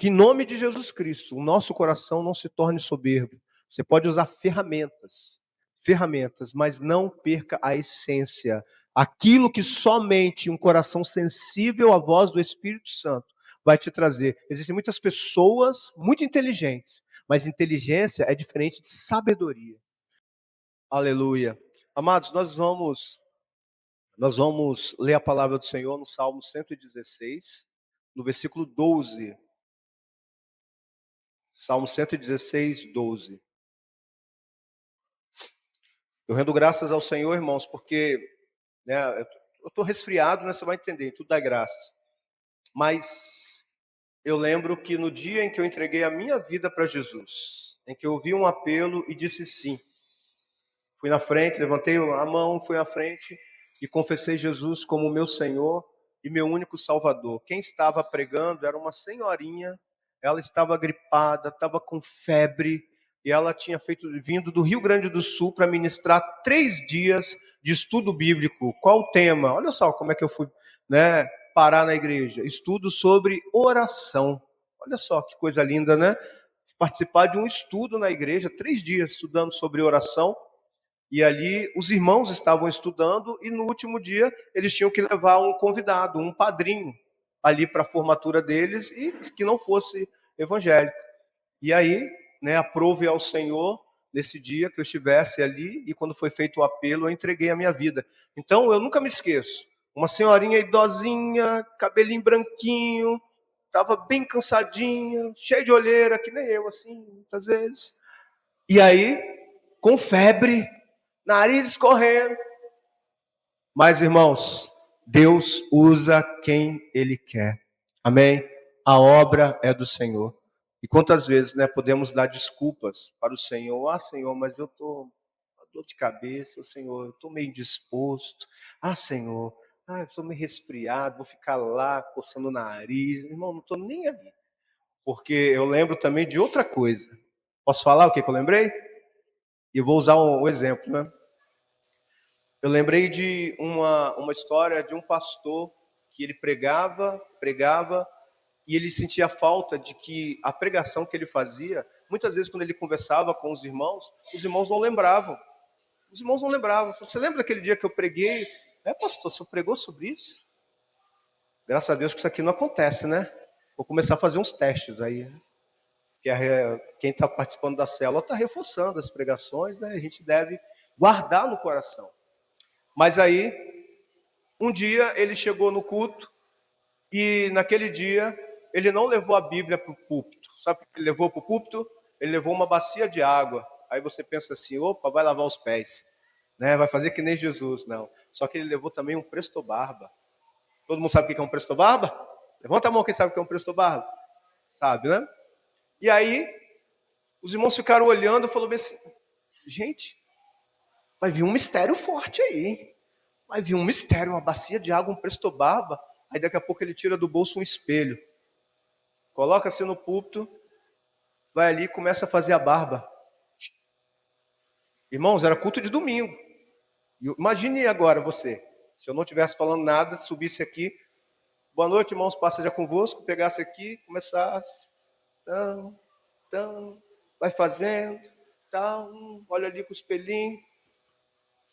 Que em nome de Jesus Cristo, o nosso coração não se torne soberbo. Você pode usar ferramentas, mas não perca a essência. Aquilo que somente um coração sensível à voz do Espírito Santo vai te trazer. Existem muitas pessoas muito inteligentes, mas inteligência é diferente de sabedoria. Aleluia. Amados, nós vamos ler a palavra do Senhor no Salmo 116, no versículo 12. Salmo 116, 12. Eu rendo graças ao Senhor, irmãos, porque eu estou resfriado, né? Você vai entender, tudo dá graças. Mas eu lembro que no dia em que eu entreguei a minha vida para Jesus, em que eu ouvi um apelo e disse sim, fui na frente, levantei a mão, fui na frente e confessei Jesus como meu Senhor e meu único Salvador. Quem estava pregando era uma senhorinha, ela estava gripada, estava com febre, e ela tinha vindo do Rio Grande do Sul para ministrar 3 dias de estudo bíblico. Qual o tema? Olha só como é que eu fui, parar na igreja. Estudo sobre oração. Olha só que coisa linda, né? Participar de um estudo na igreja, 3 dias estudando sobre oração. E ali os irmãos estavam estudando e no último dia eles tinham que levar um convidado, um padrinho, ali para a formatura deles e que não fosse evangélico. E aí, aprove ao Senhor nesse dia que eu estivesse ali e quando foi feito o apelo eu entreguei a minha vida. Então eu nunca me esqueço. Uma senhorinha idosinha, cabelinho branquinho, estava bem cansadinha, cheia de olheira, que nem eu assim, muitas vezes. E aí, com febre, nariz escorrendo. Mas, irmãos, Deus usa quem Ele quer. Amém? A obra é do Senhor. E quantas vezes podemos dar desculpas para o Senhor? Ah, Senhor, mas eu estou com dor de cabeça. Senhor, eu estou meio indisposto. Ah, Senhor, eu estou meio resfriado. Vou ficar lá coçando o nariz. Irmão, não estou nem aí. Porque eu lembro também de outra coisa. Posso falar o que eu lembrei? E eu vou usar um exemplo, né? Eu lembrei de uma história de um pastor que ele pregava, e ele sentia falta de que a pregação que ele fazia, muitas vezes quando ele conversava com os irmãos não lembravam. Os irmãos não lembravam. Você lembra daquele dia que eu preguei? Pastor, você pregou sobre isso? Graças a Deus que isso aqui não acontece, né? Vou começar a fazer uns testes aí. Quem está participando da célula está reforçando as pregações, né? A gente deve guardar no coração. Mas aí, um dia ele chegou no culto e naquele dia ele não levou a Bíblia para o púlpito. Sabe o que ele levou para o púlpito? Ele levou uma bacia de água. Aí você pensa assim, opa, vai lavar os pés. Vai fazer que nem Jesus, não. Só que ele levou também um presto-barba. Todo mundo sabe o que é um presto-barba? Levanta a mão quem sabe o que é um presto-barba. Sabe, né? E aí, os irmãos ficaram olhando e falaram bem assim, gente, vai vir um mistério forte aí, hein? Vai vir um mistério, uma bacia de água, um presto-barba. Aí daqui a pouco ele tira do bolso um espelho. Coloca-se no púlpito, vai ali e começa a fazer a barba. Irmãos, era culto de domingo. Imagine agora você, se eu não estivesse falando nada, subisse aqui, boa noite, irmãos, passa já convosco, pegasse aqui, começasse, vai fazendo, olha ali com o espelhinho.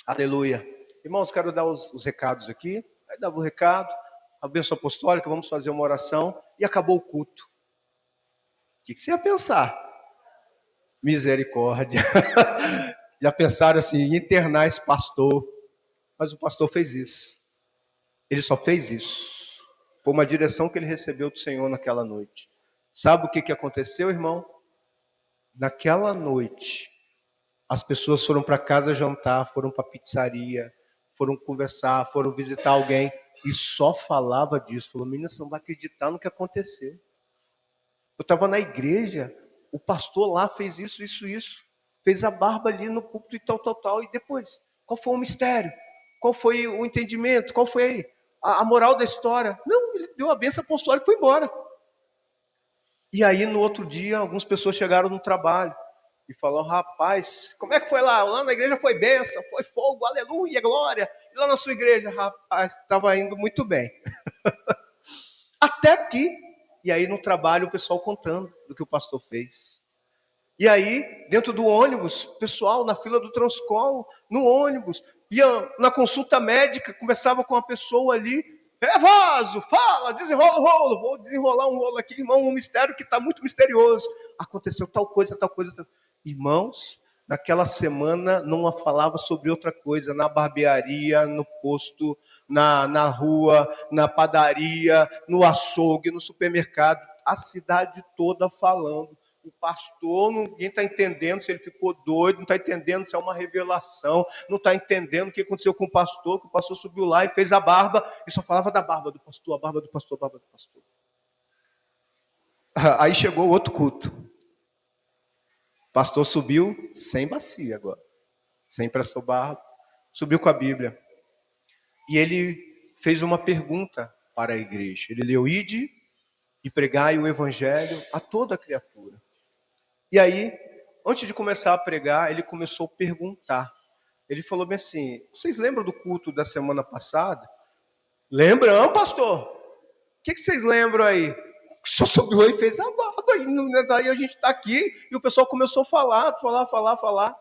Aleluia. Irmãos, quero dar os recados aqui. Aí dava o recado, a bênção apostólica, vamos fazer uma oração e acabou o culto. O que você ia pensar? Misericórdia. Já pensaram assim, internar esse pastor. Mas o pastor fez isso. Ele só fez isso. Foi uma direção que ele recebeu do Senhor naquela noite. Sabe o que aconteceu, irmão? Naquela noite, as pessoas foram para casa jantar, foram para a pizzaria, foram conversar, foram visitar alguém e só falava disso. Falou, menina, você não vai acreditar no que aconteceu. Eu estava na igreja, o pastor lá fez isso. Fez a barba ali no púlpito e tal. E depois, qual foi o mistério? Qual foi o entendimento? Qual foi a moral da história? Não, ele deu a bênção apostólica e foi embora. E aí, no outro dia, algumas pessoas chegaram no trabalho e falaram, rapaz, como é que foi lá? Lá na igreja foi bênção, foi fogo, aleluia, glória. E lá na sua igreja, rapaz, estava indo muito bem. Até que E aí no trabalho o pessoal contando do que o pastor fez. E aí, dentro do ônibus, pessoal na fila do Transcol, no ônibus, ia na consulta médica, conversava com uma pessoa ali, Vaso, fala, desenrola o rolo, vou desenrolar um rolo aqui, irmão, um mistério que está muito misterioso. Aconteceu tal coisa, tal coisa, tal... Irmãos, naquela semana não falava sobre outra coisa, na barbearia, no posto, na rua, na padaria, no açougue, no supermercado, a cidade toda falando. O pastor, ninguém está entendendo se ele ficou doido, não está entendendo se é uma revelação, não está entendendo o que aconteceu com o pastor, que o pastor subiu lá e fez a barba, e só falava da barba do pastor, a barba do pastor, a barba do pastor. Aí chegou o outro culto. O pastor subiu sem bacia agora, sem prestou barba, subiu com a Bíblia. E ele fez uma pergunta para a igreja. Ele leu: ide e pregai o evangelho a toda criatura. E aí, antes de começar a pregar, ele começou a perguntar. Ele falou bem assim: vocês lembram do culto da semana passada? Lembram, pastor? O que vocês lembram aí? O senhor subiu e fez a barba. Aí a gente está aqui e o pessoal começou a falar.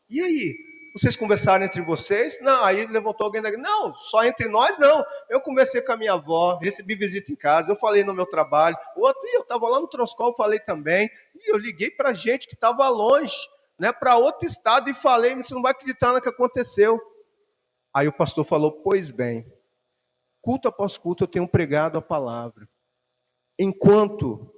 E aí? Vocês conversaram entre vocês? Não, aí levantou alguém daqui. Não, só entre nós não. Eu conversei com a minha avó, recebi visita em casa, eu falei no meu trabalho. Outro, eu estava lá no Transcol, falei também. E eu liguei para gente que estava longe, né, para outro estado e falei, você não vai acreditar no que aconteceu. Aí o pastor falou: pois bem, culto após culto eu tenho pregado a palavra. Enquanto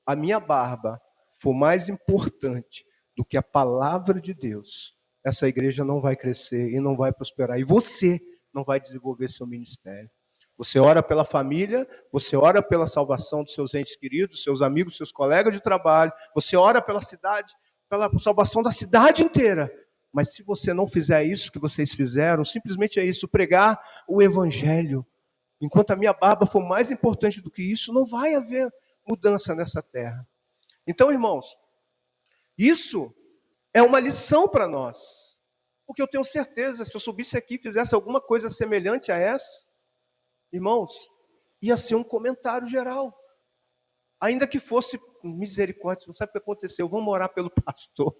a minha barba for mais importante do que a palavra de Deus, essa igreja não vai crescer e não vai prosperar. E você não vai desenvolver seu ministério. Você ora pela família, você ora pela salvação dos seus entes queridos, seus amigos, seus colegas de trabalho, você ora pela cidade, pela salvação da cidade inteira. Mas se você não fizer isso que vocês fizeram, simplesmente é isso, pregar o evangelho. Enquanto a minha barba for mais importante do que isso, não vai haver mudança nessa terra. Então, irmãos, isso é uma lição para nós. Porque eu tenho certeza, se eu subisse aqui e fizesse alguma coisa semelhante a essa, irmãos, ia ser um comentário geral. Ainda que fosse misericórdia, você não sabe o que aconteceu, vamos orar pelo pastor.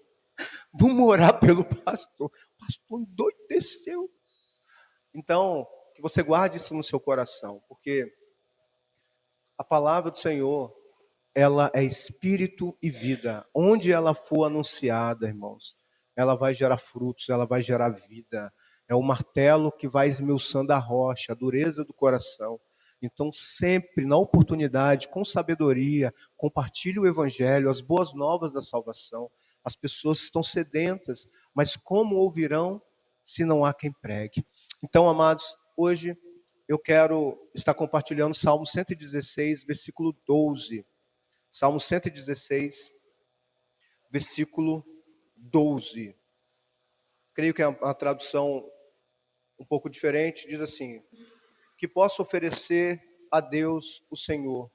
Vamos orar pelo pastor. O pastor endoideceu. Então, que você guarde isso no seu coração, porque a palavra do Senhor, ela é espírito e vida. Onde ela for anunciada, irmãos, ela vai gerar frutos, ela vai gerar vida. É o martelo que vai esmiuçando a rocha, a dureza do coração. Então, sempre, na oportunidade, com sabedoria, compartilhe o evangelho, as boas novas da salvação. As pessoas estão sedentas, mas como ouvirão se não há quem pregue? Então, amados, hoje eu quero estar compartilhando Salmo 116, versículo 12. Salmo 116, versículo 12. Creio que é uma tradução um pouco diferente. Diz assim: que posso oferecer a Deus, o Senhor,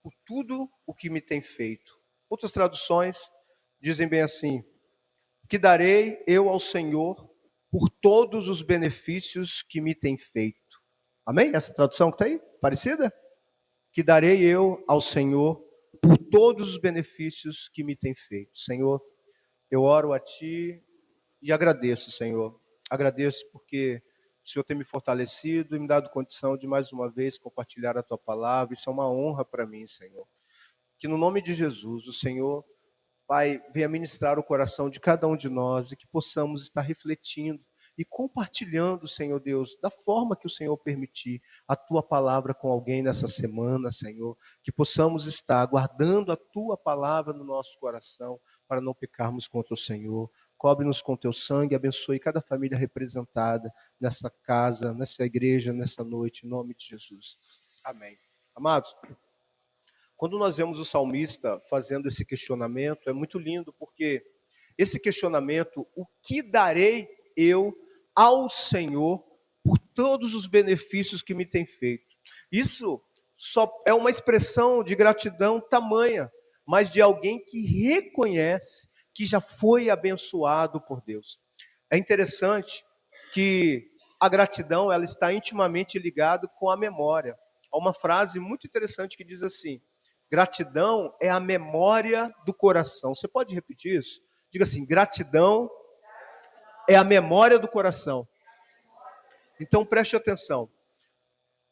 por tudo o que me tem feito. Outras traduções dizem bem assim: que darei eu ao Senhor por todos os benefícios que me tem feito. Amém? Essa tradução que está aí? Parecida? Que darei eu ao Senhor por todos os benefícios que me tem feito. Senhor, eu oro a Ti e agradeço, Senhor. Agradeço porque o Senhor tem me fortalecido e me dado condição de mais uma vez compartilhar a Tua palavra. Isso é uma honra para mim, Senhor. Que no nome de Jesus, o Senhor, Pai, venha ministrar o coração de cada um de nós e que possamos estar refletindo e compartilhando, Senhor Deus, da forma que o Senhor permitir, a Tua palavra com alguém nessa semana, Senhor. Que possamos estar guardando a Tua palavra no nosso coração para não pecarmos contra o Senhor. Cobre-nos com Teu sangue, abençoe cada família representada nessa casa, nessa igreja, nessa noite, em nome de Jesus. Amém. Amados, quando nós vemos o salmista fazendo esse questionamento, é muito lindo, porque esse questionamento, o que darei eu ao Senhor por todos os benefícios que me tem feito? Isso só é uma expressão de gratidão tamanha, mas de alguém que reconhece que já foi abençoado por Deus. É interessante que a gratidão, ela está intimamente ligada com a memória. Há uma frase muito interessante que diz assim: Gratidão é a memória do coração. Você pode repetir isso? Diga assim: gratidão é a memória do coração. Então preste atenção.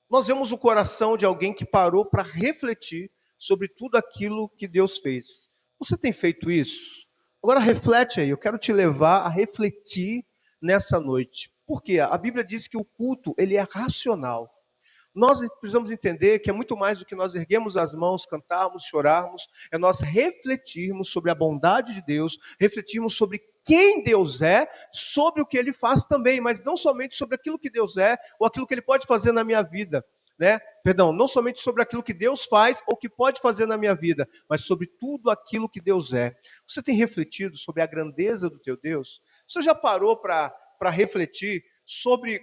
Nós vemos o coração de alguém que parou para refletir sobre tudo aquilo que Deus fez. Você tem feito isso? Agora reflete aí, eu quero te levar a refletir nessa noite. Por quê? A Bíblia diz que o culto, ele é racional. Nós precisamos entender que é muito mais do que nós erguermos as mãos, cantarmos, chorarmos, é nós refletirmos sobre a bondade de Deus, refletirmos sobre quem Deus é, sobre o que Ele faz também, mas não somente sobre aquilo que Deus é, ou aquilo que Ele pode fazer na minha vida, né? Perdão, não somente sobre aquilo que Deus faz, ou que pode fazer na minha vida, mas sobre tudo aquilo que Deus é. Você tem refletido sobre a grandeza do teu Deus? Você já parou para refletir sobre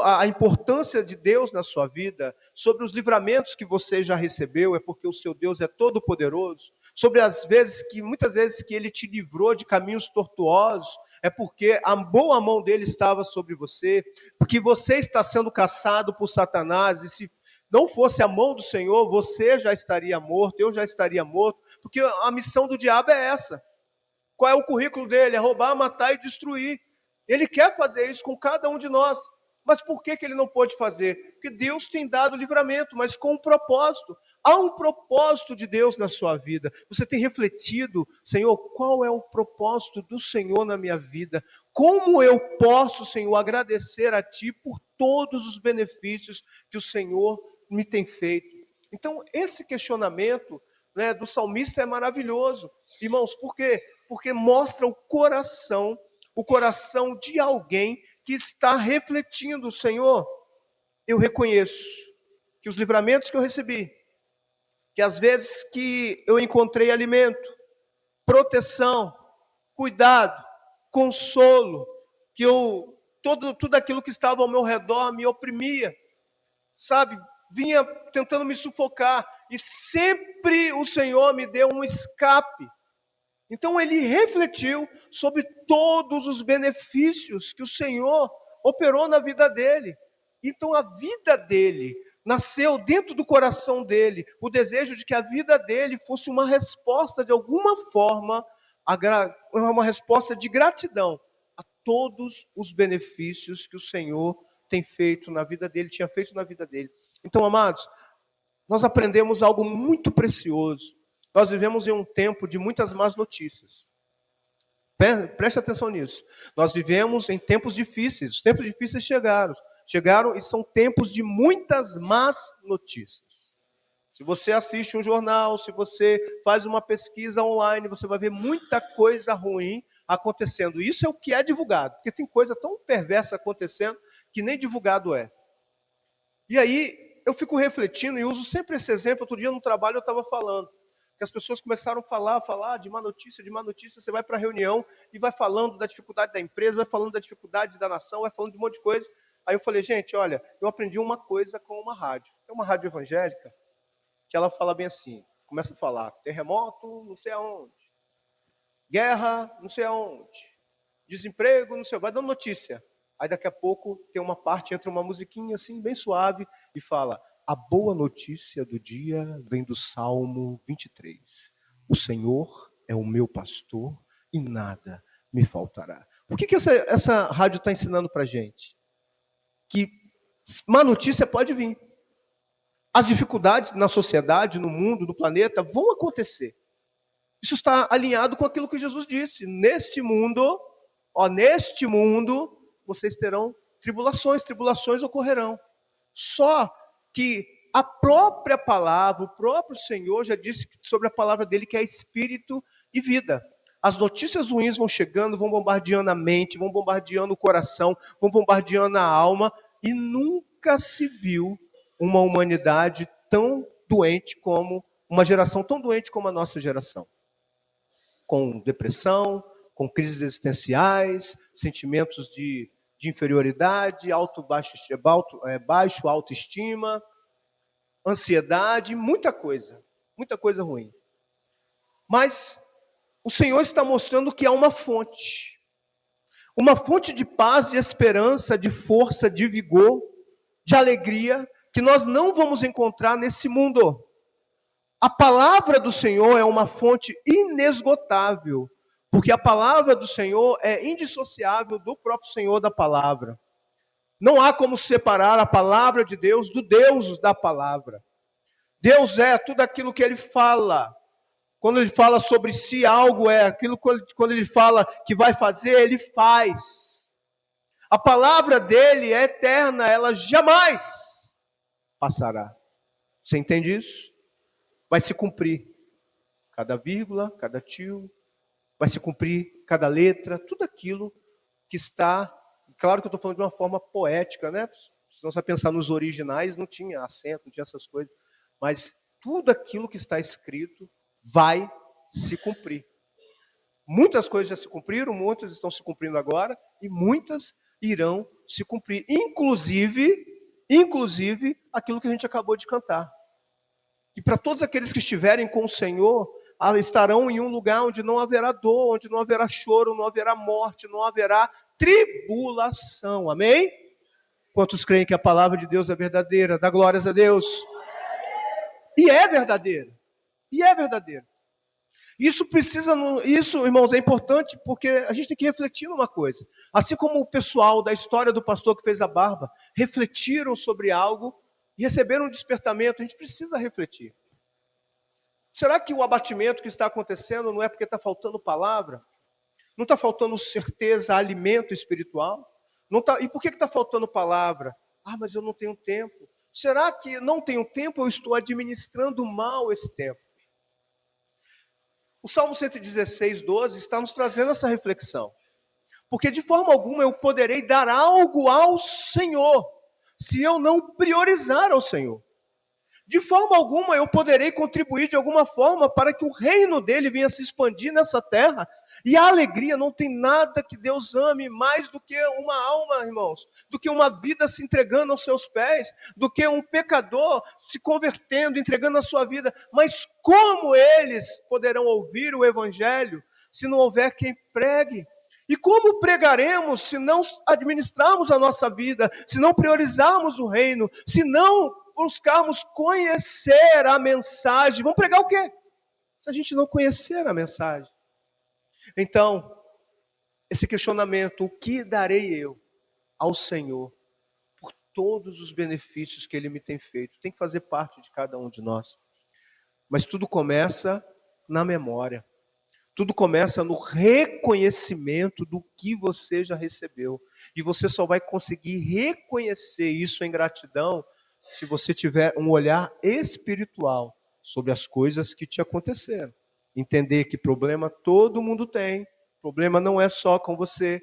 a importância de Deus na sua vida, sobre os livramentos que você já recebeu, é porque o seu Deus é todo poderoso, sobre as vezes que, muitas vezes que Ele te livrou de caminhos tortuosos, é porque a boa mão dele estava sobre você, porque você está sendo caçado por Satanás, e se não fosse a mão do Senhor, você já estaria morto, eu já estaria morto, porque a missão do diabo é essa. Qual é o currículo dele? É roubar, matar e destruir. Ele quer fazer isso com cada um de nós. Mas por que ele não pode fazer? Porque Deus tem dado livramento, mas com um propósito. Há um propósito de Deus na sua vida. Você tem refletido, Senhor, qual é o propósito do Senhor na minha vida? Como eu posso, Senhor, agradecer a Ti por todos os benefícios que o Senhor me tem feito? Então, esse questionamento, né, do salmista é maravilhoso. Irmãos, por quê? Porque mostra o coração de alguém que está refletindo: Senhor, eu reconheço que os livramentos que eu recebi, que as vezes que eu encontrei alimento, proteção, cuidado, consolo, que tudo aquilo que estava ao meu redor me oprimia, sabe, vinha tentando me sufocar, e sempre o Senhor me deu um escape. Então ele refletiu sobre todos os benefícios que o Senhor operou na vida dele. Então a vida dele nasceu dentro do coração dele o desejo de que a vida dele fosse uma resposta de alguma forma, uma resposta de gratidão a todos os benefícios que o Senhor tem feito na vida dele, tinha feito na vida dele. Então, amados, nós aprendemos algo muito precioso. Nós vivemos em um tempo de muitas más notícias. Preste atenção nisso. Nós vivemos em tempos difíceis. Os tempos difíceis chegaram e são tempos de muitas más notícias. Se você assiste um jornal, se você faz uma pesquisa online, você vai ver muita coisa ruim acontecendo. Isso é o que é divulgado, porque tem coisa tão perversa acontecendo que nem divulgado é. E aí, eu fico refletindo e uso sempre esse exemplo. Outro dia no trabalho eu estava falando que as pessoas começaram a falar de má notícia, você vai para a reunião e vai falando da dificuldade da empresa, vai falando da dificuldade da nação, vai falando de um monte de coisa. Aí eu falei, gente, olha, eu aprendi uma coisa com uma rádio. É uma rádio evangélica que ela fala bem assim, começa a falar, terremoto, não sei aonde, guerra, não sei aonde, desemprego, não sei, vai dando notícia. Aí daqui a pouco tem uma parte, entra uma musiquinha assim, bem suave, e fala: a boa notícia do dia vem do Salmo 23. O Senhor é o meu pastor e nada me faltará. O que essa rádio está ensinando para a gente? Que má notícia pode vir. As dificuldades na sociedade, no mundo, no planeta, vão acontecer. Isso está alinhado com aquilo que Jesus disse. Neste mundo, vocês terão tribulações ocorrerão. Só que a própria palavra, o próprio Senhor já disse sobre a palavra dele que é espírito e vida. As notícias ruins vão chegando, vão bombardeando a mente, vão bombardeando o coração, vão bombardeando a alma, e nunca se viu uma humanidade tão doente como, uma geração tão doente como a nossa geração. Com depressão, com crises existenciais, sentimentos de inferioridade, baixa autoestima, ansiedade, muita coisa ruim. Mas o Senhor está mostrando que há uma fonte de paz, de esperança, de força, de vigor, de alegria, que nós não vamos encontrar nesse mundo. A palavra do Senhor é uma fonte inesgotável, porque a palavra do Senhor é indissociável do próprio Senhor da palavra. Não há como separar a palavra de Deus do Deus da palavra. Deus é tudo aquilo que Ele fala. Quando Ele fala sobre si, algo é. Aquilo quando Ele fala que vai fazer, Ele faz. A palavra dEle é eterna, ela jamais passará. Você entende isso? Vai se cumprir. Cada vírgula, cada tio, vai se cumprir cada letra, tudo aquilo que está... Claro que eu estou falando de uma forma poética, né? Se você pensar nos originais, não tinha acento, não tinha essas coisas. Mas tudo aquilo que está escrito vai se cumprir. Muitas coisas já se cumpriram, muitas estão se cumprindo agora, e muitas irão se cumprir. Inclusive aquilo que a gente acabou de cantar. Que para todos aqueles que estiverem com o Senhor, estarão em um lugar onde não haverá dor, onde não haverá choro, não haverá morte, não haverá tribulação. Amém? Quantos creem que a palavra de Deus é verdadeira? Dá glórias a Deus. E é verdadeira. E é verdadeira. Isso, irmãos, é importante porque a gente tem que refletir numa coisa. Assim como o pessoal da história do pastor que fez a barba, refletiram sobre algo e receberam um despertamento, a gente precisa refletir. Será que o abatimento que está acontecendo não é porque está faltando palavra? Não está faltando certeza, alimento espiritual? Não tá, e por que está faltando palavra? Ah, mas eu não tenho tempo. Será que não tenho tempo ou eu estou administrando mal esse tempo? O Salmo 116, 12 está nos trazendo essa reflexão. Porque de forma alguma eu poderei dar algo ao Senhor, se eu não priorizar ao Senhor. De forma alguma eu poderei contribuir de alguma forma para que o reino dele venha se expandir nessa terra. E a alegria, não tem nada que Deus ame mais do que uma alma, irmãos, do que uma vida se entregando aos seus pés, do que um pecador se convertendo, entregando a sua vida. Mas como eles poderão ouvir o evangelho se não houver quem pregue? E como pregaremos se não administrarmos a nossa vida, se não priorizarmos o reino, se não buscarmos conhecer a mensagem? Vamos pregar o quê? Se a gente não conhecer a mensagem. Então, esse questionamento, o que darei eu ao Senhor por todos os benefícios que Ele me tem feito, tem que fazer parte de cada um de nós. Mas tudo começa na memória. Tudo começa no reconhecimento do que você já recebeu. E você só vai conseguir reconhecer isso em gratidão se você tiver um olhar espiritual sobre as coisas que te aconteceram. Entender que problema todo mundo tem. Problema não é só com você.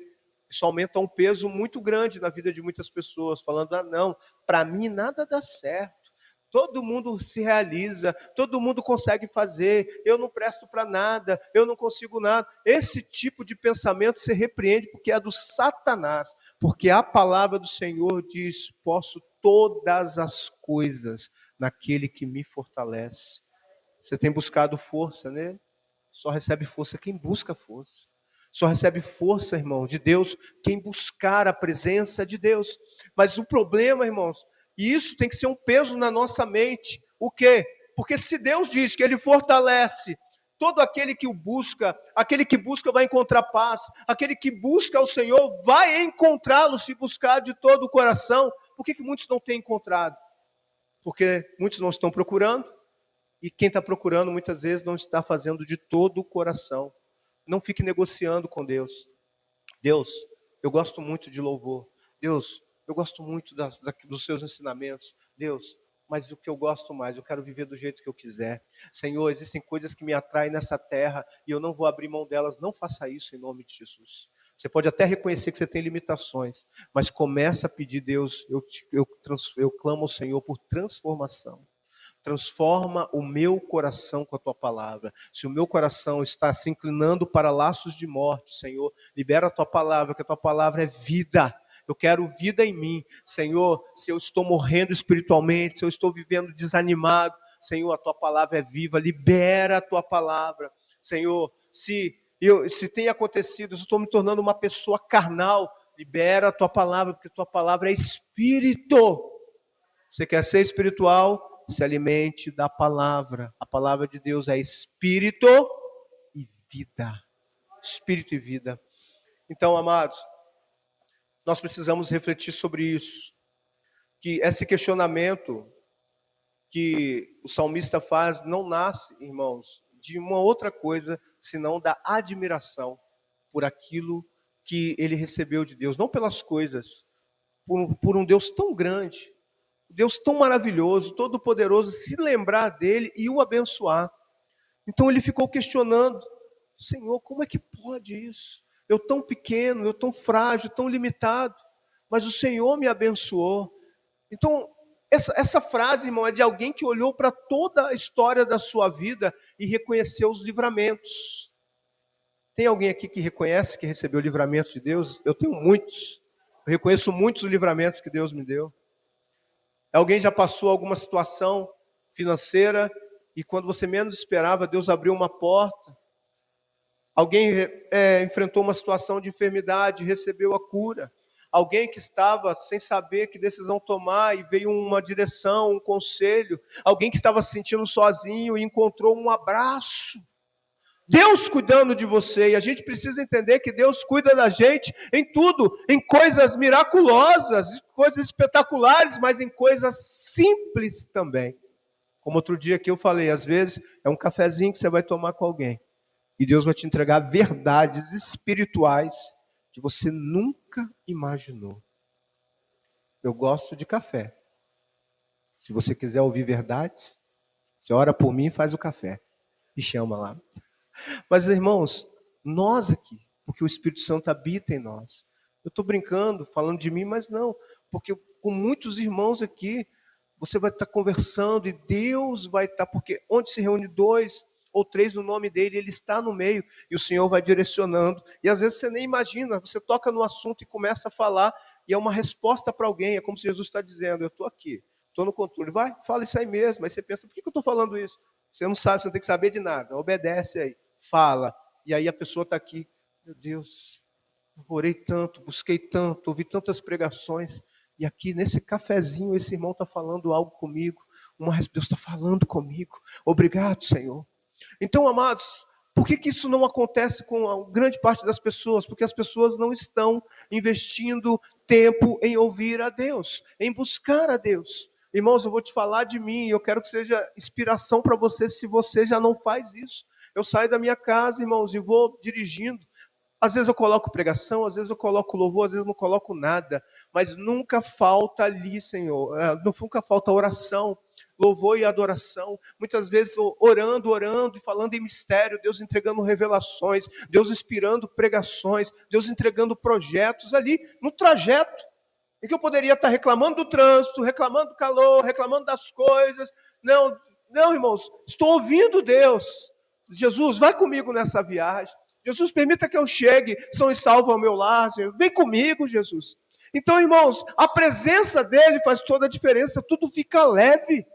Isso aumenta um peso muito grande na vida de muitas pessoas, falando, ah não, para mim nada dá certo. Todo mundo se realiza, todo mundo consegue fazer, eu não presto para nada, eu não consigo nada. Esse tipo de pensamento se repreende porque é do Satanás, porque a palavra do Senhor diz, posso todas as coisas naquele que me fortalece. Você tem buscado força nele? Só recebe força quem busca força. Só recebe força, irmão, de Deus, quem buscar a presença de Deus. Mas o problema, irmãos, e isso tem que ser um peso na nossa mente. O quê? Porque se Deus diz que Ele fortalece todo aquele que o busca, aquele que busca vai encontrar paz, aquele que busca o Senhor vai encontrá-lo se buscar de todo o coração. Por que muitos não têm encontrado? Porque muitos não estão procurando, e quem está procurando muitas vezes não está fazendo de todo o coração. Não fique negociando com Deus. Deus, eu gosto muito de louvor. Deus, eu gosto muito dos seus ensinamentos. Deus, mas o que eu gosto mais, eu quero viver do jeito que eu quiser. Senhor, existem coisas que me atraem nessa terra e eu não vou abrir mão delas. Não faça isso em nome de Jesus. Você pode até reconhecer que você tem limitações, mas começa a pedir, Deus, eu clamo ao Senhor por transformação. Transforma o meu coração com a tua palavra. Se o meu coração está se inclinando para laços de morte, Senhor, libera a tua palavra, que a tua palavra é vida. Eu quero vida em mim. Senhor, se eu estou morrendo espiritualmente, se eu estou vivendo desanimado, Senhor, a tua palavra é viva, libera a tua palavra. Senhor, se tem acontecido, eu estou me tornando uma pessoa carnal, libera a tua palavra, porque a tua palavra é espírito. Você quer ser espiritual? se alimente da palavra. A palavra de Deus é espírito e vida. Espírito e vida. Então, amados, nós precisamos refletir sobre isso. Que esse questionamento que o salmista faz não nasce, irmãos, de uma outra coisa, senão da admiração por aquilo que ele recebeu de Deus. Não pelas coisas, por um Deus tão grande, Deus tão maravilhoso, todo poderoso, se lembrar dele e o abençoar. Então ele ficou questionando, Senhor, como é que pode isso? Eu tão pequeno, eu tão frágil, tão limitado, mas o Senhor me abençoou. Então, essa frase, irmão, é de alguém que olhou para toda a história da sua vida e reconheceu os livramentos. Tem alguém aqui que reconhece que recebeu o livramento de Deus? Eu tenho muitos. Eu reconheço muitos livramentos que Deus me deu. Alguém já passou alguma situação financeira e quando você menos esperava, Deus abriu uma porta. Alguém enfrentou uma situação de enfermidade e recebeu a cura. Alguém que estava sem saber que decisão tomar e veio uma direção, um conselho. Alguém que estava se sentindo sozinho e encontrou um abraço. Deus cuidando de você, e a gente precisa entender que Deus cuida da gente em tudo, em coisas miraculosas, coisas espetaculares, mas em coisas simples também. Como outro dia que eu falei, às vezes é um cafezinho que você vai tomar com alguém, e Deus vai te entregar verdades espirituais que você nunca imaginou. Eu gosto de café. Se você quiser ouvir verdades, você ora por mim e faz o café, e chama lá. Mas, irmãos, nós aqui, porque o Espírito Santo habita em nós. Eu estou brincando, falando de mim, mas não, porque com muitos irmãos aqui, você vai estar conversando e Deus vai estar, porque onde se reúne 2 ou 3 no nome dele, ele está no meio e o Senhor vai direcionando. E às vezes você nem imagina, você toca no assunto e começa a falar e é uma resposta para alguém, é como se Jesus está dizendo, eu estou aqui, estou no controle, vai, fala isso aí mesmo. Aí você pensa, por que eu estou falando isso? Você não sabe, você não tem que saber de nada, obedece aí. Fala, e aí a pessoa está aqui, meu Deus, eu orei tanto, busquei tanto, ouvi tantas pregações, e aqui nesse cafezinho esse irmão está falando algo comigo, Deus está falando comigo, obrigado, Senhor. Então, amados, por que isso não acontece com a grande parte das pessoas? Porque as pessoas não estão investindo tempo em ouvir a Deus, em buscar a Deus. Irmãos, eu vou te falar de mim, e eu quero que seja inspiração para você se você já não faz isso. Eu saio da minha casa, irmãos, e vou dirigindo. Às vezes eu coloco pregação, às vezes eu coloco louvor, às vezes eu não coloco nada. Mas nunca falta ali, Senhor, nunca falta oração, louvor e adoração. Muitas vezes orando e falando em mistério, Deus entregando revelações, Deus inspirando pregações, Deus entregando projetos ali no trajeto. Em que eu poderia estar reclamando do trânsito, reclamando do calor, reclamando das coisas. Não, não, irmãos, estou ouvindo Deus. Jesus, vai comigo nessa viagem. Jesus, permita que eu chegue são e salvo ao meu lar. Vem comigo, Jesus. Então, irmãos, a presença dele faz toda a diferença, tudo fica leve.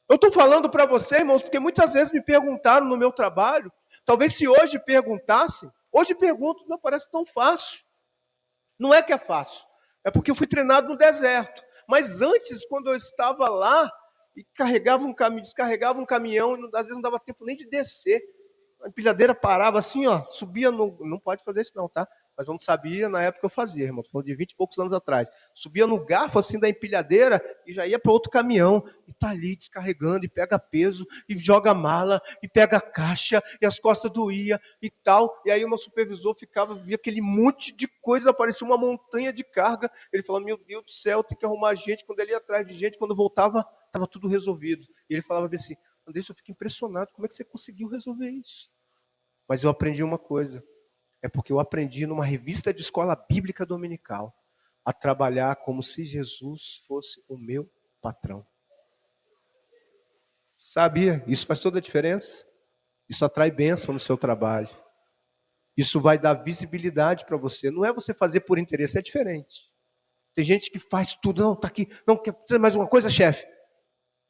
Eu estou falando para você, irmãos, porque muitas vezes me perguntaram no meu trabalho, talvez se hoje perguntassem, hoje pergunto, não parece tão fácil. Não é que é fácil, é porque eu fui treinado no deserto. Mas antes, quando eu estava lá, e descarregava um caminhão, e às vezes não dava tempo nem de descer. A empilhadeira parava assim, ó, subia no... Não pode fazer isso não, tá? Mas eu não sabia, na época eu fazia, irmão. Estou falando de 20 e poucos anos atrás. Subia no garfo assim da empilhadeira e já ia para outro caminhão. E tá ali descarregando, e pega peso, e joga mala, e pega caixa, e as costas doía e tal. E aí o meu supervisor via aquele monte de coisa, parecia uma montanha de carga. Ele falava, meu Deus do céu, tem que arrumar gente. Quando ele ia atrás de gente, quando voltava, estava tudo resolvido. E ele falava assim, André, eu fico impressionado, como é que você conseguiu resolver isso? Mas eu aprendi uma coisa, é porque eu aprendi numa revista de escola bíblica dominical a trabalhar como se Jesus fosse o meu patrão. Sabia? Isso faz toda a diferença. Isso atrai bênção no seu trabalho. Isso vai dar visibilidade para você. Não é você fazer por interesse, é diferente. Tem gente que faz tudo, não, está aqui, não, quer fazer mais uma coisa, chefe?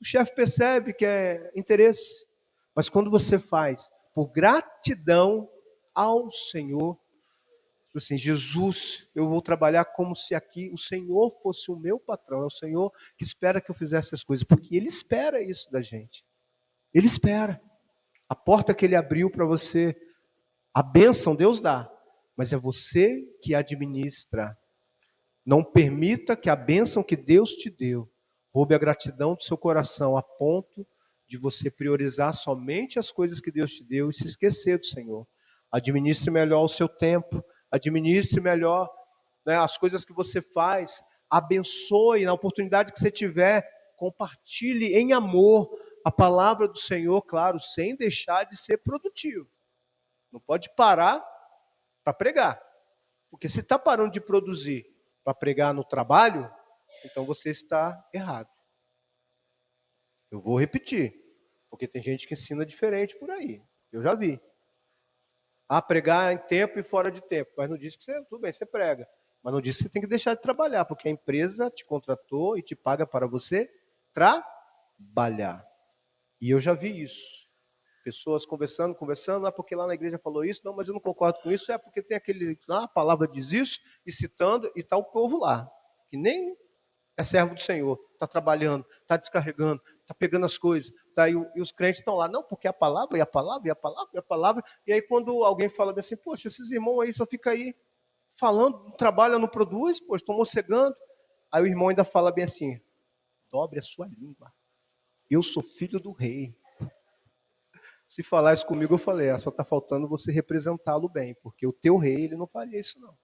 O chefe percebe que é interesse. Mas quando você faz por gratidão ao Senhor, Assim, Jesus, eu vou trabalhar como se aqui o Senhor fosse o meu patrão, é o Senhor que espera que eu fizesse as coisas, porque Ele espera isso da gente. Ele espera. A porta que Ele abriu para você, a bênção Deus dá, mas é você que administra. Não permita que a bênção que Deus te deu roube a gratidão do seu coração a ponto de você priorizar somente as coisas que Deus te deu e se esquecer do Senhor. Administre melhor o seu tempo, administre melhor, né, as coisas que você faz, abençoe na oportunidade que você tiver, compartilhe em amor a palavra do Senhor, claro, sem deixar de ser produtivo. Não pode parar para pregar, porque se está parando de produzir para pregar no trabalho, então você está errado. Eu vou repetir, porque tem gente que ensina diferente por aí. Eu já vi. Pregar em tempo e fora de tempo. Mas não diz que você, tudo bem, você prega. Mas não diz que você tem que deixar de trabalhar, porque a empresa te contratou e te paga para você trabalhar. E eu já vi isso. Pessoas conversando, porque lá na igreja falou isso, não, mas eu não concordo com isso, porque tem aquele, a palavra diz isso, e citando, e está o povo lá, que nem é servo do Senhor, está trabalhando, está descarregando, está pegando as coisas, e os crentes estão lá, não, porque a palavra, e a palavra, e a palavra, e a palavra, e aí quando alguém fala assim, poxa, esses irmãos aí só ficam aí falando, não trabalha, não produz, poxa, estão mocegando, aí o irmão ainda fala bem assim, dobre a sua língua, eu sou filho do rei. Se falar isso comigo, eu falei, só está faltando você representá-lo bem, porque o teu rei, ele não faria isso não.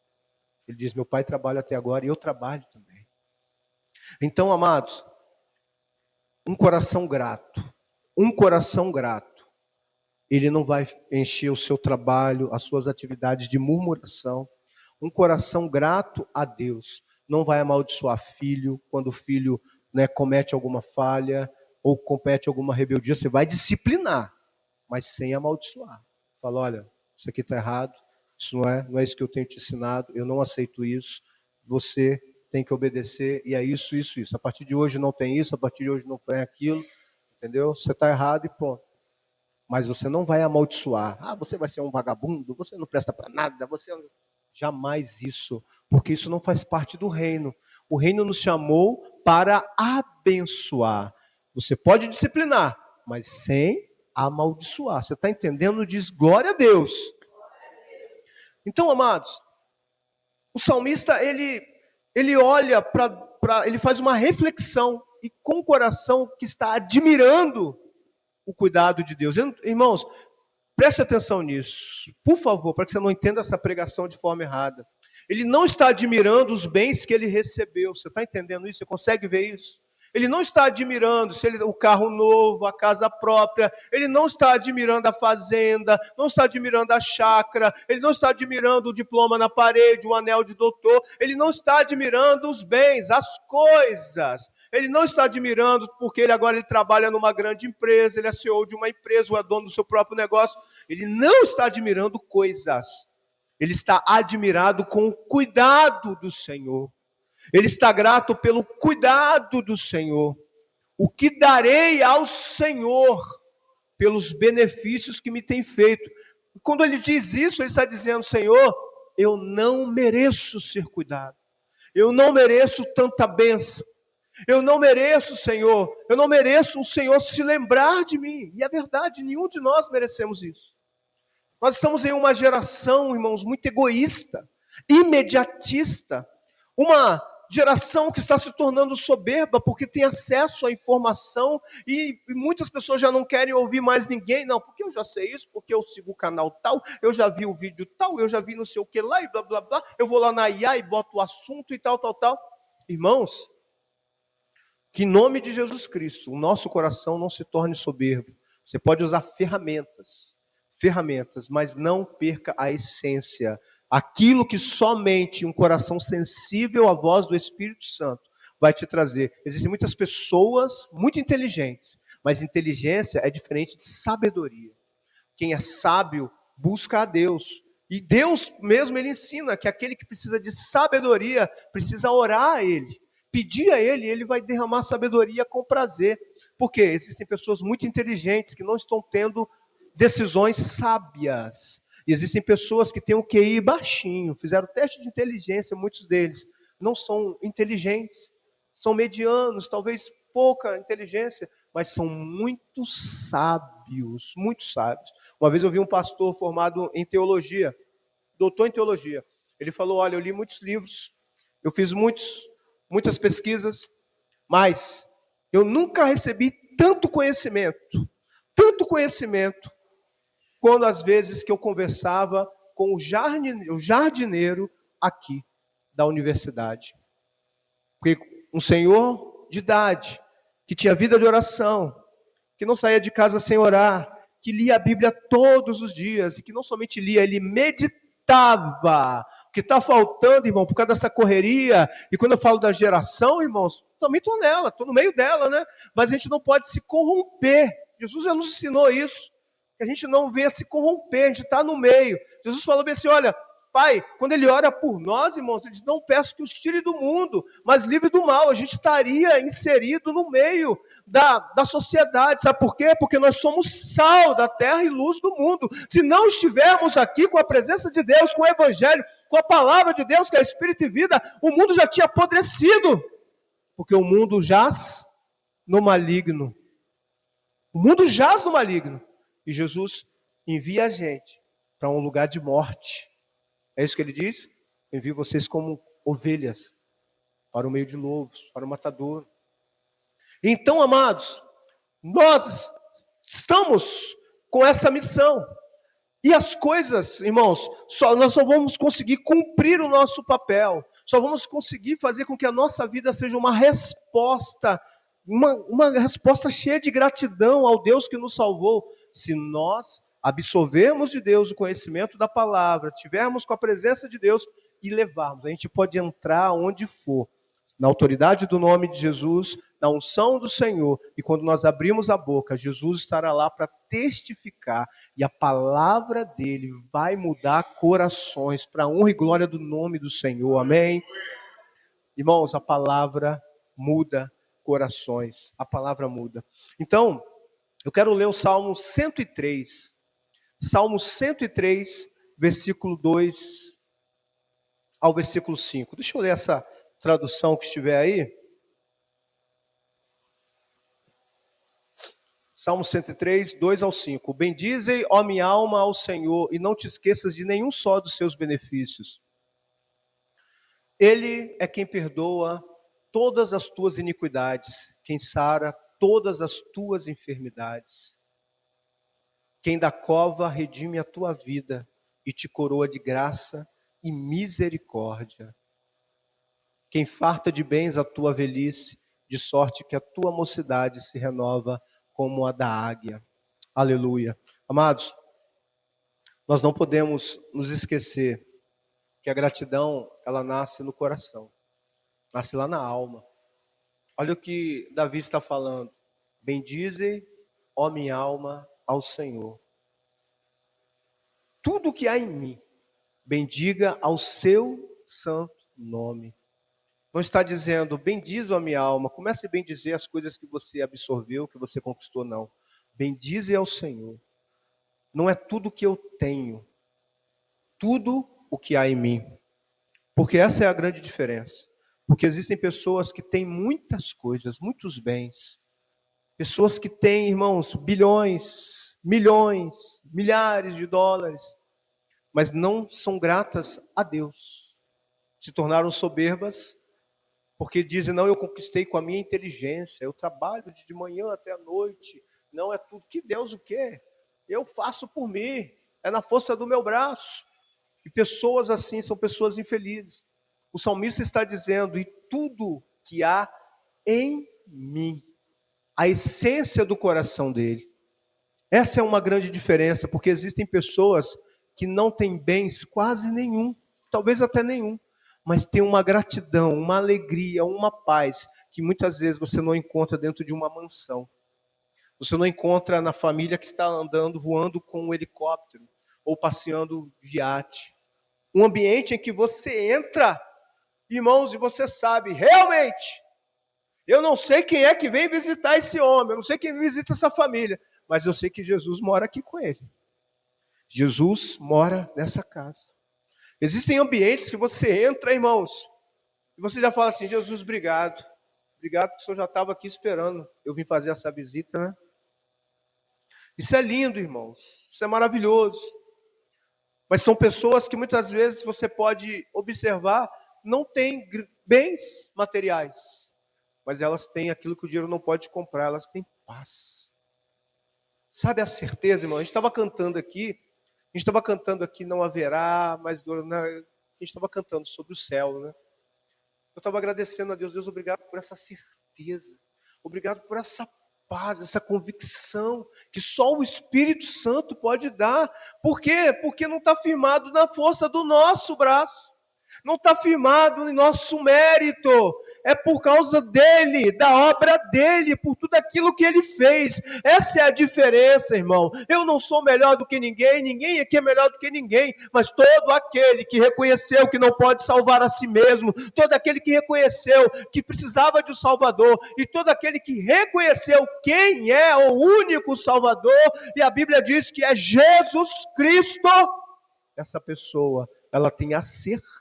Ele diz, meu pai trabalha até agora e eu trabalho também. Então, amados, um coração grato, ele não vai encher o seu trabalho, as suas atividades de murmuração. Um coração grato a Deus não vai amaldiçoar filho, quando o filho, né, comete alguma falha ou comete alguma rebeldia, você vai disciplinar, mas sem amaldiçoar. Fala, olha, isso aqui está errado, isso não é isso que eu tenho te ensinado, eu não aceito isso, você tem que obedecer, e é isso, isso, isso. A partir de hoje não tem isso, a partir de hoje não tem aquilo, entendeu? Você está errado e pronto. Mas você não vai amaldiçoar. Você vai ser um vagabundo, você não presta para nada, você... Jamais isso, porque isso não faz parte do reino. O reino nos chamou para abençoar. Você pode disciplinar, mas sem amaldiçoar. Você está entendendo? Diz glória a Deus. Então, amados, o salmista, ele olha ele faz uma reflexão e com o coração que está admirando o cuidado de Deus. Irmãos, preste atenção nisso, por favor, para que você não entenda essa pregação de forma errada. Ele não está admirando os bens que ele recebeu. Você está entendendo isso? Você consegue ver isso? Ele não está admirando o carro novo, a casa própria. Ele não está admirando a fazenda, não está admirando a chácara. Ele não está admirando o diploma na parede, o anel de doutor. Ele não está admirando os bens, as coisas. Ele não está admirando porque ele trabalha numa grande empresa, ele é CEO de uma empresa, ou é dono do seu próprio negócio. Ele não está admirando coisas. Ele está admirado com o cuidado do Senhor. Ele está grato pelo cuidado do Senhor. O que darei ao Senhor pelos benefícios que me tem feito? Quando ele diz isso, ele está dizendo, Senhor, eu não mereço ser cuidado. Eu não mereço tanta bênção. Eu não mereço, Senhor. Eu não mereço o Senhor se lembrar de mim. E é verdade, nenhum de nós merecemos isso. Nós estamos em uma geração, irmãos, muito egoísta, imediatista. Uma geração que está se tornando soberba porque tem acesso à informação e muitas pessoas já não querem ouvir mais ninguém. Não, porque eu já sei isso, porque eu sigo o canal tal, eu já vi o vídeo tal, eu já vi não sei o que lá e blá, blá, blá. Eu vou lá na IA e boto o assunto e tal, tal, tal. Irmãos, que em nome de Jesus Cristo, o nosso coração não se torne soberbo. Você pode usar ferramentas, mas não perca a essência. Aquilo que somente um coração sensível à voz do Espírito Santo vai te trazer. Existem muitas pessoas muito inteligentes, mas inteligência é diferente de sabedoria. Quem é sábio busca a Deus. E Deus mesmo, ele ensina que aquele que precisa de sabedoria, precisa orar a Ele. Pedir a Ele, Ele vai derramar sabedoria com prazer. Porque existem pessoas muito inteligentes que não estão tendo decisões sábias. E existem pessoas que têm o QI baixinho, fizeram teste de inteligência, muitos deles não são inteligentes, são medianos, talvez pouca inteligência, mas são muito sábios, muito sábios. Uma vez eu vi um pastor formado em teologia, doutor em teologia. Ele falou: olha, eu li muitos livros, eu fiz muitas pesquisas, mas eu nunca recebi tanto conhecimento, quando às vezes que eu conversava com o jardineiro aqui da universidade. Porque um senhor de idade, que tinha vida de oração, que não saía de casa sem orar, que lia a Bíblia todos os dias, e que não somente lia, ele meditava. O que está faltando, irmão, por causa dessa correria, e quando eu falo da geração, irmãos, também estou nela, estou no meio dela, né? Mas a gente não pode se corromper. Jesus já nos ensinou isso, que a gente não venha se corromper, a gente está no meio. Jesus falou bem assim: olha, Pai, quando Ele ora por nós, irmãos, Ele diz: não peço que os tire do mundo, mas livre do mal. A gente estaria inserido no meio da sociedade. Sabe por quê? Porque nós somos sal da terra e luz do mundo. Se não estivermos aqui com a presença de Deus, com o Evangelho, com a palavra de Deus, que é Espírito e vida, o mundo já tinha apodrecido. Porque o mundo jaz no maligno. O mundo jaz no maligno. E Jesus envia a gente para um lugar de morte. É isso que ele diz? Envio vocês como ovelhas para o meio de lobos, para o matador. Então, amados, nós estamos com essa missão. E as coisas, irmãos, nós só vamos conseguir cumprir o nosso papel. Só vamos conseguir fazer com que a nossa vida seja uma resposta, uma resposta cheia de gratidão ao Deus que nos salvou, se nós absorvermos de Deus o conhecimento da palavra, tivermos com a presença de Deus e levarmos. A gente pode entrar onde for, na autoridade do nome de Jesus, na unção do Senhor, e quando nós abrimos a boca, Jesus estará lá para testificar, e a palavra dele vai mudar corações, para a honra e glória do nome do Senhor, amém? Irmãos, a palavra muda corações, a palavra muda. Então, eu quero ler o Salmo 103, Salmo 103, versículo 2 ao versículo 5. Deixa eu ler essa tradução que estiver aí. Salmo 103, 2 ao 5. Bendizei, ó minha alma, ao Senhor, e não te esqueças de nenhum só dos seus benefícios. Ele é quem perdoa todas as tuas iniquidades, quem sara todas as tuas enfermidades. Quem da cova redime a tua vida e te coroa de graça e misericórdia. Quem farta de bens a tua velhice, de sorte que a tua mocidade se renova como a da águia. Aleluia. Amados, nós não podemos nos esquecer que a gratidão, ela nasce no coração, nasce lá na alma. Olha o que Davi está falando. Bendize, ó minha alma, ao Senhor. Tudo que há em mim, bendiga ao seu santo nome. Não está dizendo, bendize a minha alma, comece a bendizer as coisas que você absorveu, que você conquistou, não. Bendize ao Senhor. Não é tudo que eu tenho, tudo o que há em mim. Porque essa é a grande diferença. Porque existem pessoas que têm muitas coisas, muitos bens. Pessoas que têm, irmãos, bilhões, milhões, milhares de dólares, mas não são gratas a Deus. Se tornaram soberbas, porque dizem, não, eu conquistei com a minha inteligência, eu trabalho de manhã até a noite, não é tudo. Que Deus o quê? Eu faço por mim, é na força do meu braço. E pessoas assim são pessoas infelizes. O salmista está dizendo, e tudo que há em mim, a essência do coração dele. Essa é uma grande diferença, porque existem pessoas que não têm bens quase nenhum, talvez até nenhum, mas tem uma gratidão, uma alegria, uma paz, que muitas vezes você não encontra dentro de uma mansão. Você não encontra na família que está andando, voando com um helicóptero, ou passeando de iate. Um ambiente em que você entra, irmãos, e você sabe, realmente, eu não sei quem é que vem visitar esse homem, eu não sei quem visita essa família, mas eu sei que Jesus mora aqui com ele. Jesus mora nessa casa. Existem ambientes que você entra, irmãos, e você já fala assim: Jesus, obrigado. Obrigado que o Senhor já estava aqui esperando eu vim fazer essa visita, né? Isso é lindo, irmãos. Isso é maravilhoso. Mas são pessoas que muitas vezes você pode observar, não têm bens materiais, mas elas têm aquilo que o dinheiro não pode comprar, elas têm paz. Sabe a certeza, irmão? A gente estava cantando aqui, não haverá mais dor, né? A gente estava cantando sobre o céu, né? Eu estava agradecendo a Deus. Deus, obrigado por essa certeza. Obrigado por essa paz, essa convicção que só o Espírito Santo pode dar. Por quê? Porque não está firmado na força do nosso braço. Não está firmado em nosso mérito, é por causa dele, da obra dele, por tudo aquilo que ele fez. Essa é a diferença, irmão. Eu não sou melhor do que ninguém, ninguém aqui é melhor do que ninguém, mas todo aquele que reconheceu que não pode salvar a si mesmo, todo aquele que reconheceu que precisava de um Salvador, e todo aquele que reconheceu quem é o único Salvador, e a Bíblia diz que é Jesus Cristo, essa pessoa, ela tem a certeza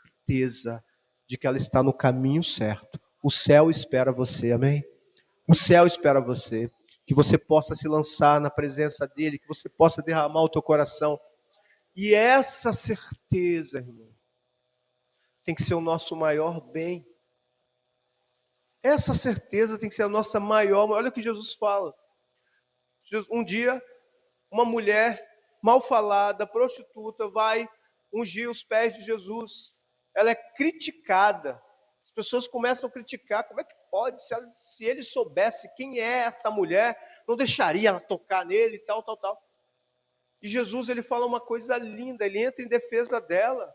de que ela está no caminho certo. O céu espera você, amém? O céu espera você. Que você possa se lançar na presença dele, que você possa derramar o teu coração. E essa certeza, irmão, tem que ser o nosso maior bem. Essa certeza tem que ser a nossa maior. Olha o que Jesus fala. Um dia, uma mulher mal falada, prostituta, vai ungir os pés de Jesus. Ela é criticada. As pessoas começam a criticar. Como é que pode? Se ele soubesse quem é essa mulher, não deixaria ela tocar nele e tal, tal, tal. E Jesus, ele fala uma coisa linda. Ele entra em defesa dela.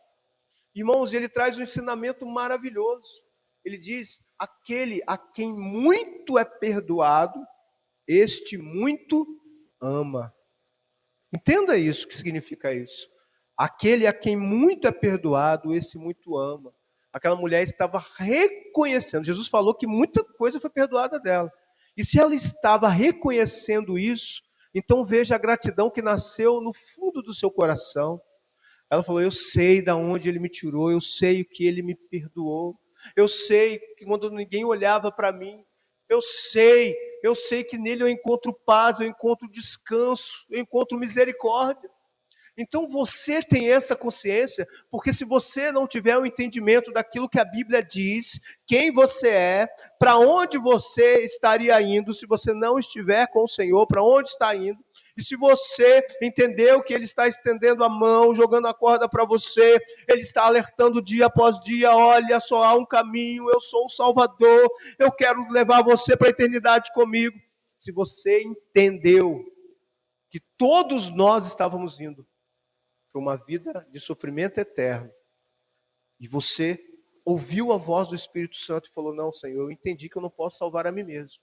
Irmãos, ele traz um ensinamento maravilhoso. Ele diz: aquele a quem muito é perdoado, este muito ama. Entenda isso, o que significa isso. Aquele a quem muito é perdoado, esse muito ama. Aquela mulher estava reconhecendo. Jesus falou que muita coisa foi perdoada dela. E se ela estava reconhecendo isso, então veja a gratidão que nasceu no fundo do seu coração. Ela falou: eu sei de onde ele me tirou, eu sei o que ele me perdoou. Eu sei que quando ninguém olhava para mim, eu sei que nele eu encontro paz, eu encontro descanso, eu encontro misericórdia. Então você tem essa consciência, porque se você não tiver o entendimento daquilo que a Bíblia diz, quem você é, para onde você estaria indo, se você não estiver com o Senhor, para onde está indo, e se você entendeu que Ele está estendendo a mão, jogando a corda para você, Ele está alertando dia após dia: olha, só há um caminho, eu sou o Salvador, eu quero levar você para a eternidade comigo. Se você entendeu que todos nós estávamos indo para uma vida de sofrimento eterno, e você ouviu a voz do Espírito Santo e falou: não, Senhor, eu entendi que eu não posso salvar a mim mesmo.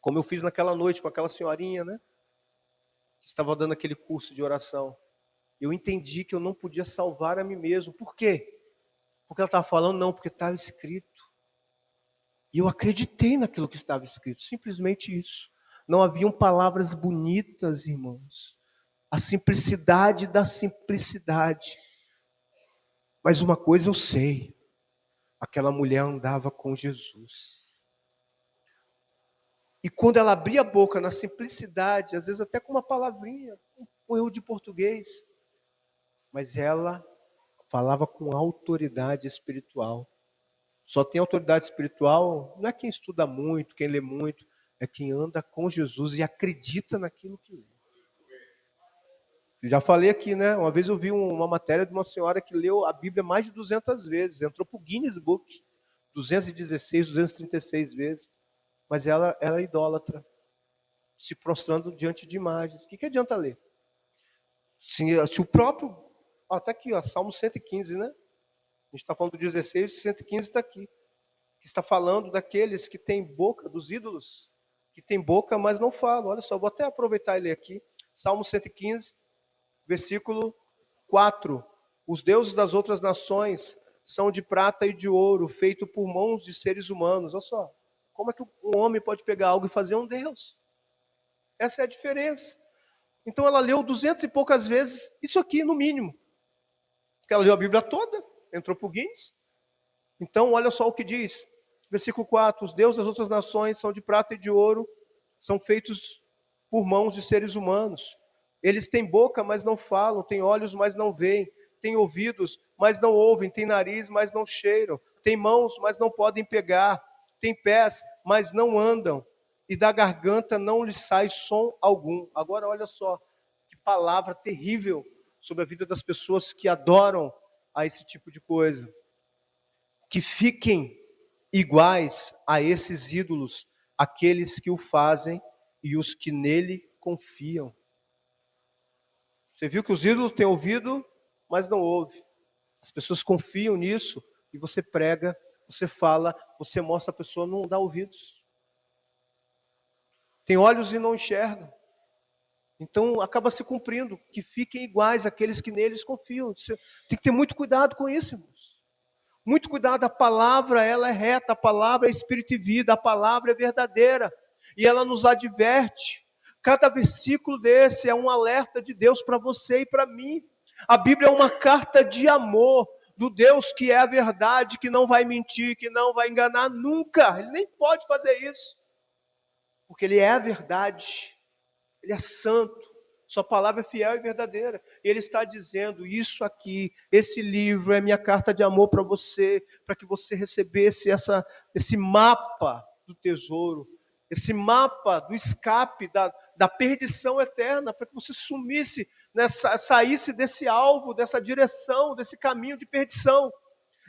Como eu fiz naquela noite com aquela senhorinha, né? Que estava dando aquele curso de oração. Eu entendi que eu não podia salvar a mim mesmo. Por quê? Porque ela estava falando, não, porque estava escrito. E eu acreditei naquilo que estava escrito, simplesmente isso. Não haviam palavras bonitas, irmãos. A simplicidade da simplicidade. Mas uma coisa eu sei, aquela mulher andava com Jesus. E quando ela abria a boca na simplicidade, às vezes até com uma palavrinha, um erro de português, mas ela falava com autoridade espiritual. Só tem autoridade espiritual, não é quem estuda muito, quem lê muito, é quem anda com Jesus e acredita naquilo que lê. Eu já falei aqui, né? Uma vez eu vi uma matéria de uma senhora que leu a Bíblia mais de 200 vezes, entrou para o Guinness Book, 216, 236 vezes, mas ela era idólatra, se prostrando diante de imagens. O que adianta ler? Se o próprio, está aqui, ó, Salmo 115, né? A gente está falando do 16, 115 está aqui. Que está falando daqueles que têm boca, dos ídolos, que têm boca, mas não falam. Olha só, vou até aproveitar e ler aqui. Salmo 115, versículo 4. Os deuses das outras nações são de prata e de ouro, feito por mãos de seres humanos. Olha só, como é que um homem pode pegar algo e fazer um Deus? Essa é a diferença. Então ela leu 200 e poucas vezes isso aqui, no mínimo. Porque ela leu a Bíblia toda, entrou para o Guinness. Então, olha só o que diz. Versículo 4. Os deuses das outras nações são de prata e de ouro, são feitos por mãos de seres humanos. Eles têm boca, mas não falam, têm olhos, mas não veem, têm ouvidos, mas não ouvem, têm nariz, mas não cheiram, têm mãos, mas não podem pegar, têm pés, mas não andam, e da garganta não lhes sai som algum. Agora olha só, que palavra terrível sobre a vida das pessoas que adoram a esse tipo de coisa. Que fiquem iguais a esses ídolos, aqueles que o fazem e os que nele confiam. Você viu que os ídolos têm ouvido, mas não ouvem. As pessoas confiam nisso e você prega, você fala, você mostra a pessoa, não dá ouvidos. Tem olhos e não enxergam. Então acaba se cumprindo, que fiquem iguais àqueles que neles confiam. Você tem que ter muito cuidado com isso, irmãos. Muito cuidado, a palavra ela é reta, a palavra é espírito e vida, a palavra é verdadeira. E ela nos adverte. Cada versículo desse é um alerta de Deus para você e para mim. A Bíblia é uma carta de amor do Deus que é a verdade, que não vai mentir, que não vai enganar nunca. Ele nem pode fazer isso. Porque Ele é a verdade. Ele é santo. Sua palavra é fiel e verdadeira. Ele está dizendo, isso aqui, esse livro é minha carta de amor para você, para que você recebesse esse mapa do tesouro, esse mapa do escape, da perdição eterna, para que você sumisse, saísse desse alvo, dessa direção, desse caminho de perdição.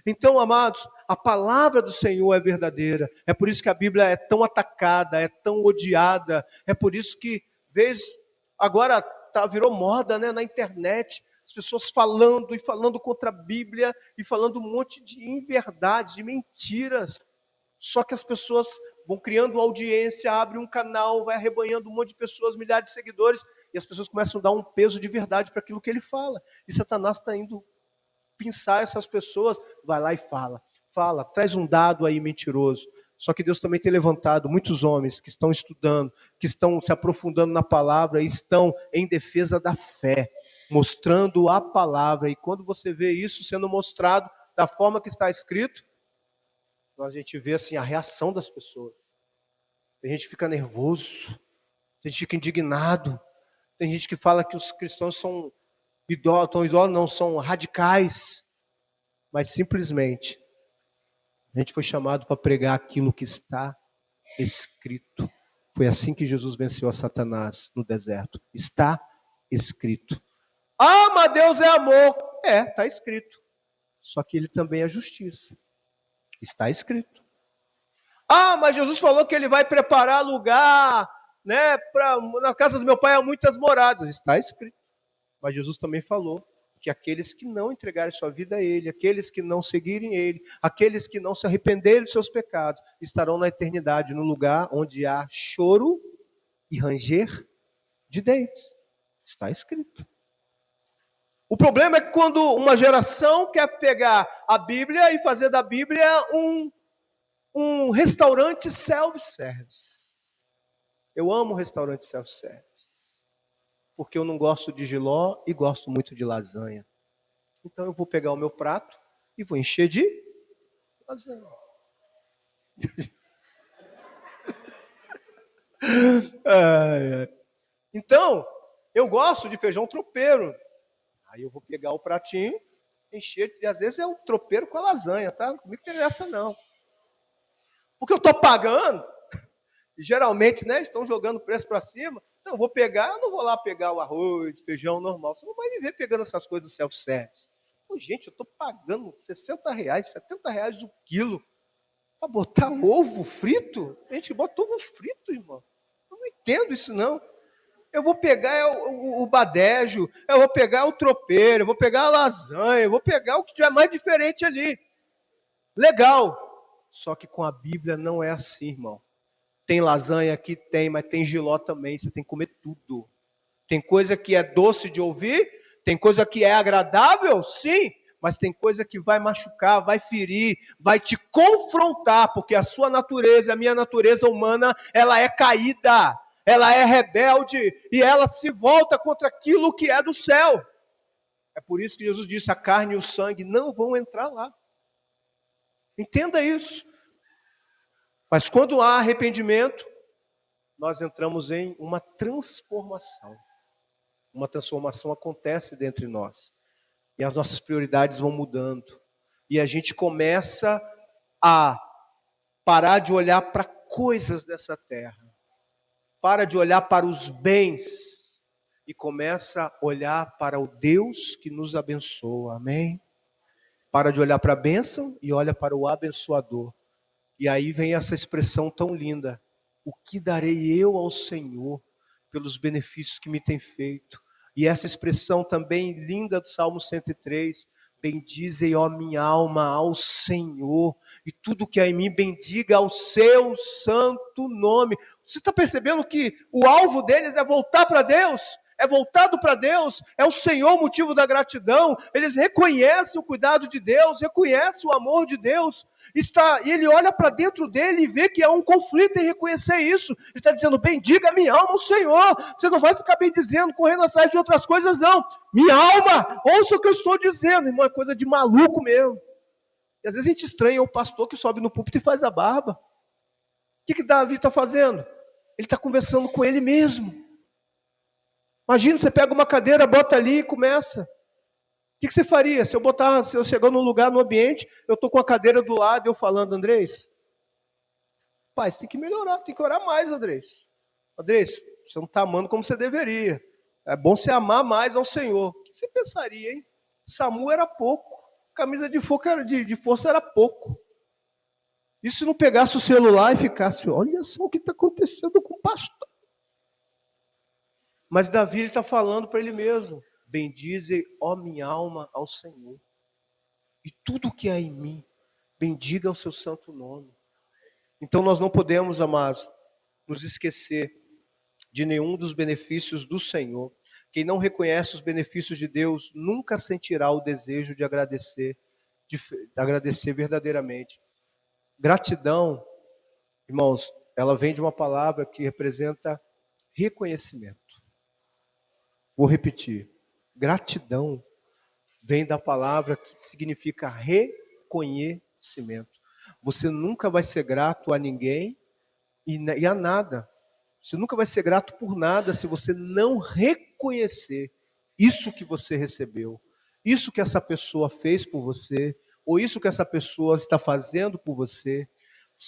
Então, amados, a palavra do Senhor é verdadeira. É por isso que a Bíblia é tão atacada, é tão odiada. É por isso que, agora virou moda, né, na internet, as pessoas falando e falando contra a Bíblia e falando um monte de inverdades, de mentiras. Só que as pessoas vão criando audiência, abrem um canal, vai arrebanhando um monte de pessoas, milhares de seguidores, e as pessoas começam a dar um peso de verdade para aquilo que ele fala. E Satanás está indo pensar essas pessoas, vai lá e fala, traz um dado aí mentiroso. Só que Deus também tem levantado muitos homens que estão estudando, que estão se aprofundando na palavra e estão em defesa da fé, mostrando a palavra. E quando você vê isso sendo mostrado da forma que está escrito, a gente vê assim a reação das pessoas. Tem gente que fica nervoso, tem gente que fica indignado, tem gente que fala que os cristãos são idólatras, não, são radicais, mas simplesmente a gente foi chamado para pregar aquilo que está escrito. Foi assim que Jesus venceu a Satanás no deserto. Está escrito. Ah, mas Deus é amor. Está escrito. Só que ele também é justiça. Está escrito. Ah, mas Jesus falou que ele vai preparar lugar, né, na casa do meu pai há muitas moradas. Está escrito. Mas Jesus também falou que aqueles que não entregarem sua vida a Ele, aqueles que não seguirem Ele, aqueles que não se arrependerem dos seus pecados, estarão na eternidade, no lugar onde há choro e ranger de dentes. Está escrito. O problema é que quando uma geração quer pegar a Bíblia e fazer da Bíblia um restaurante self-service. Eu amo restaurante self-service. Porque eu não gosto de jiló e gosto muito de lasanha. Então eu vou pegar o meu prato e vou encher de lasanha. Então, eu gosto de feijão tropeiro. Aí eu vou pegar o pratinho, encher, e às vezes é o tropeiro com a lasanha, tá? Não me interessa não. Porque eu estou pagando, e geralmente, né, estão jogando o preço para cima. Então eu vou pegar, eu não vou lá pegar o arroz, feijão normal. Você não vai me ver pegando essas coisas do self-service. Pô, gente, eu estou pagando R$60, R$70 o quilo para botar ovo frito. A gente bota ovo frito, irmão. Eu não entendo isso, não. Eu vou pegar o badejo, eu vou pegar o tropeiro, eu vou pegar a lasanha, eu vou pegar o que tiver mais diferente ali. Legal. Só que com a Bíblia não é assim, irmão. Tem lasanha aqui? Tem, mas tem jiló também, você tem que comer tudo. Tem coisa que é doce de ouvir, tem coisa que é agradável, sim, mas tem coisa que vai machucar, vai ferir, vai te confrontar, porque a sua natureza, a minha natureza humana, ela é caída. ela é rebelde e ela se volta contra aquilo que é do céu. É por isso que Jesus disse: a carne e o sangue não vão entrar lá. Entenda isso. Mas quando há arrependimento, nós entramos em uma transformação. Uma transformação acontece dentro de nós. E as nossas prioridades vão mudando. E a gente começa a parar de olhar para coisas dessa terra. Para de olhar para os bens. E começa a olhar para o Deus que nos abençoa. Amém? Para de olhar para a bênção e olha para o abençoador. E aí vem essa expressão tão linda: o que darei eu ao Senhor pelos benefícios que me tem feito? E essa expressão também linda do Salmo 103: bendizei, ó minha alma, ao Senhor, e tudo que há em mim bendiga ao seu santo nome. Você está percebendo que o alvo deles é voltar para Deus? É voltado para Deus, é o Senhor o motivo da gratidão. Eles reconhecem o cuidado de Deus, reconhecem o amor de Deus. E ele olha para dentro dele e vê que há um conflito em reconhecer isso. Ele está dizendo: bendiga minha alma ao Senhor. Você não vai ficar bem dizendo, correndo atrás de outras coisas, não. Minha alma, ouça o que eu estou dizendo, irmão, é coisa de maluco mesmo. E às vezes a gente estranha o pastor que sobe no púlpito e faz a barba. O que Davi está fazendo? Ele está conversando com ele mesmo. Imagina, você pega uma cadeira, bota ali e começa. O que você faria? Se eu chegar num lugar, no ambiente, eu estou com a cadeira do lado e eu falando: Andrés, pai, você tem que melhorar, tem que orar mais, Andrés. Andrés, você não está amando como você deveria. É bom você amar mais ao Senhor. O que você pensaria, hein? SAMU era pouco, camisa de força era pouco. E se não pegasse o celular e ficasse: olha só o que está acontecendo com o pastor. Mas Davi está falando para ele mesmo: bendize, ó minha alma, ao Senhor. E tudo que há em mim, bendiga o seu santo nome. Então nós não podemos, amados, nos esquecer de nenhum dos benefícios do Senhor. Quem não reconhece os benefícios de Deus nunca sentirá o desejo de agradecer verdadeiramente. Gratidão, irmãos, ela vem de uma palavra que representa reconhecimento. Vou repetir. Gratidão vem da palavra que significa reconhecimento. Você nunca vai ser grato a ninguém e a nada. Você nunca vai ser grato por nada se você não reconhecer isso que você recebeu, isso que essa pessoa fez por você, ou isso que essa pessoa está fazendo por você.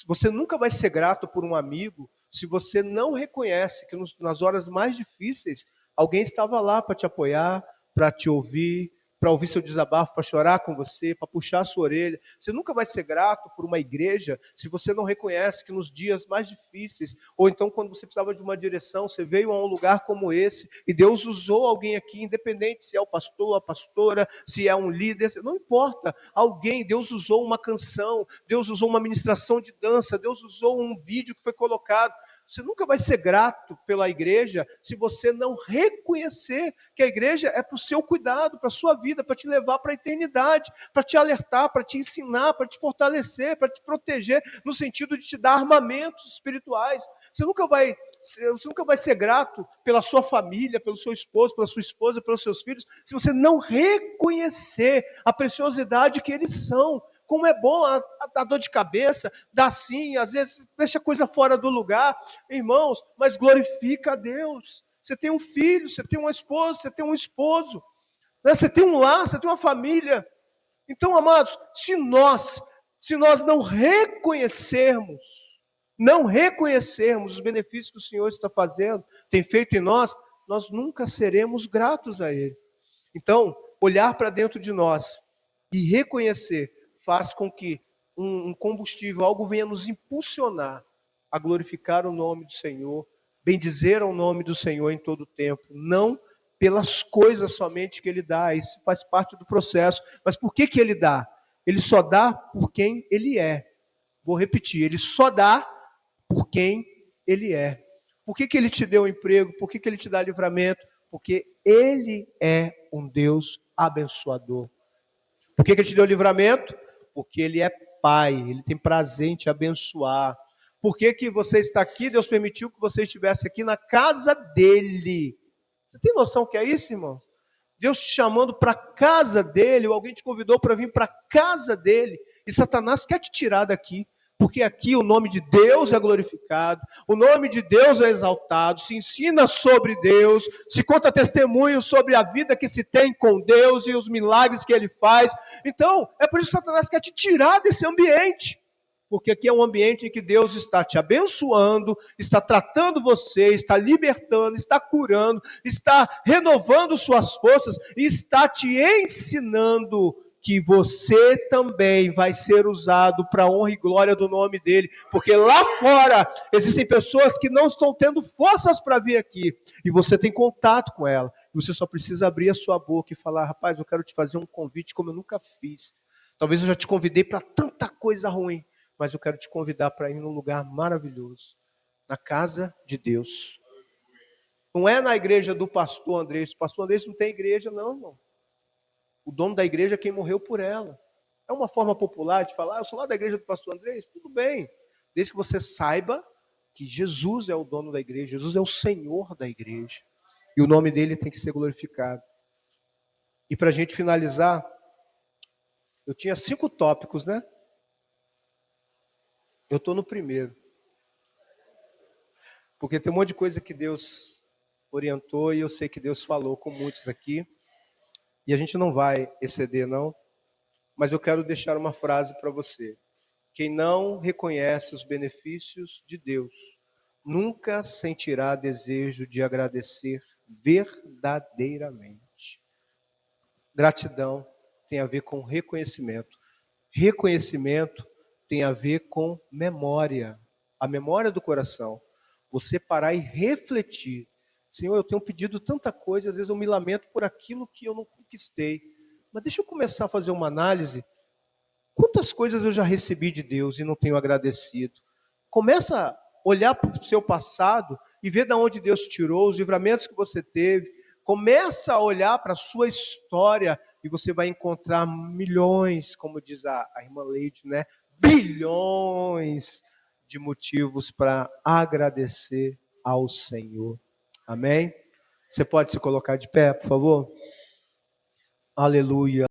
Você nunca vai ser grato por um amigo se você não reconhece que nas horas mais difíceis alguém estava lá para te apoiar, para te ouvir, para ouvir seu desabafo, para chorar com você, para puxar a sua orelha. Você nunca vai ser grato por uma igreja se você não reconhece que nos dias mais difíceis, ou então quando você precisava de uma direção, você veio a um lugar como esse, e Deus usou alguém aqui, independente se é o pastor, a pastora, se é um líder, não importa, alguém, Deus usou uma canção, Deus usou uma ministração de dança, Deus usou um vídeo que foi colocado. Você nunca vai ser grato pela igreja se você não reconhecer que a igreja é para o seu cuidado, para a sua vida, para te levar para a eternidade, para te alertar, para te ensinar, para te fortalecer, para te proteger, no sentido de te dar armamentos espirituais. Você nunca vai ser grato pela sua família, pelo seu esposo, pela sua esposa, pelos seus filhos, se você não reconhecer a preciosidade que eles são. Como é bom a dor de cabeça, dá sim, às vezes deixa a coisa fora do lugar, irmãos, mas glorifica a Deus. Você tem um filho, você tem uma esposa, você tem um esposo, né? Você tem um lar, você tem uma família. Então, amados, se nós não reconhecermos os benefícios que o Senhor está fazendo, tem feito em nós nunca seremos gratos a Ele. Então, olhar para dentro de nós e reconhecer faz com que um combustível, algo venha nos impulsionar a glorificar o nome do Senhor, bendizer ao nome do Senhor em todo o tempo, não pelas coisas somente que Ele dá, isso faz parte do processo, mas por que Ele dá? Ele só dá por quem Ele é. Vou repetir, Ele só dá por quem Ele é. Por que Ele te deu um emprego? Por que Ele te dá livramento? Porque Ele é um Deus abençoador. Por que Ele te deu livramento? Porque Ele é Pai, Ele tem prazer em te abençoar. Por que que você está aqui? Deus permitiu que você estivesse aqui na casa dele. Você tem noção que é isso, irmão? Deus te chamando para a casa dele, ou alguém te convidou para vir para a casa dele, e Satanás quer te tirar daqui, porque aqui o nome de Deus é glorificado, o nome de Deus é exaltado, se ensina sobre Deus, se conta testemunho sobre a vida que se tem com Deus e os milagres que ele faz. Então, é por isso que Satanás quer te tirar desse ambiente. Porque aqui é um ambiente em que Deus está te abençoando, está tratando você, está libertando, está curando, está renovando suas forças e está te ensinando que você também vai ser usado para a honra e glória do nome dele. Porque lá fora existem pessoas que não estão tendo forças para vir aqui e você tem contato com ela. Você só precisa abrir a sua boca e falar: rapaz, eu quero te fazer um convite como eu nunca fiz. Talvez eu já te convidei para tanta coisa ruim, mas eu quero te convidar para ir num lugar maravilhoso, na casa de Deus. Não é na igreja do pastor Andrés. O pastor Andrés não tem igreja, não, irmão. O dono da igreja é quem morreu por ela. É uma forma popular de falar: eu sou lá da igreja do pastor Andrés. Tudo bem, desde que você saiba que Jesus é o dono da igreja, Jesus é o Senhor da igreja, e o nome dele tem que ser glorificado. E para a gente finalizar, eu tinha 5 tópicos, né? Eu estou no primeiro. Porque tem um monte de coisa que Deus orientou e eu sei que Deus falou com muitos aqui. E a gente não vai exceder, não. Mas eu quero deixar uma frase para você. Quem não reconhece os benefícios de Deus, nunca sentirá desejo de agradecer verdadeiramente. Gratidão tem a ver com reconhecimento. Reconhecimento tem a ver com memória. A memória do coração. Você parar e refletir. Senhor, eu tenho pedido tanta coisa, às vezes eu me lamento por aquilo que eu não conquistei. Mas deixa eu começar a fazer uma análise. Quantas coisas eu já recebi de Deus e não tenho agradecido? Começa a olhar para o seu passado e ver de onde Deus tirou, os livramentos que você teve. Começa a olhar para a sua história e você vai encontrar milhões, como diz a irmã Leide, né? Bilhões de motivos para agradecer ao Senhor. Amém? Você pode se colocar de pé, por favor? Aleluia.